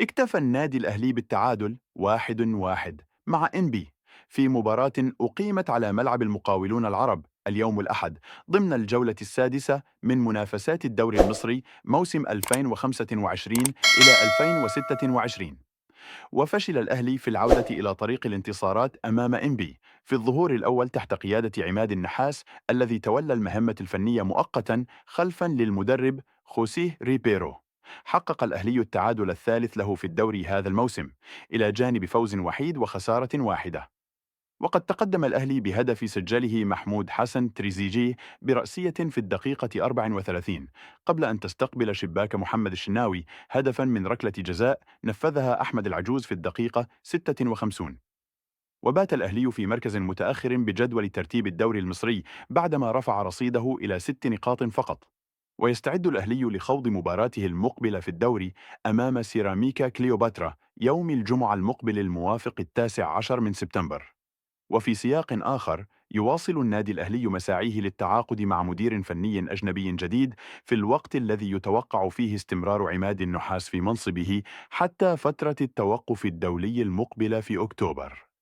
اكتفى النادي الأهلي بالتعادل 1-1 مع إنبي في مباراة أقيمت على ملعب المقاولون العرب اليوم الأحد ضمن الجولة السادسة من منافسات الدوري المصري موسم 2025 إلى 2026. وفشل الأهلي في العودة إلى طريق الانتصارات أمام إنبي في الظهور الأول تحت قيادة عماد النحاس الذي تولى المهمة الفنية مؤقتا خلفا للمدرب خوسيه ريبيرو. حقق الأهلي التعادل الثالث له في الدوري هذا الموسم إلى جانب فوز وحيد وخسارة واحدة. وقد تقدم الأهلي بهدف سجله محمود حسن تريزيجيه برأسية في الدقيقة 34 قبل أن تستقبل شباك محمد الشناوي هدفا من ركلة جزاء نفذها أحمد العجوز في الدقيقة 56. وبات الأهلي في مركز متأخر بجدول ترتيب الدوري المصري بعدما رفع رصيده إلى 6 نقاط فقط. ويستعد الأهلي لخوض مباراته المقبلة في الدوري أمام سيراميكا كليوباترا يوم الجمعة المقبل الموافق 19 من سبتمبر. وفي سياق آخر يواصل النادي الأهلي مساعيه للتعاقد مع مدير فني أجنبي جديد في الوقت الذي يتوقع فيه استمرار عماد النحاس في منصبه حتى فترة التوقف الدولي المقبلة في أكتوبر.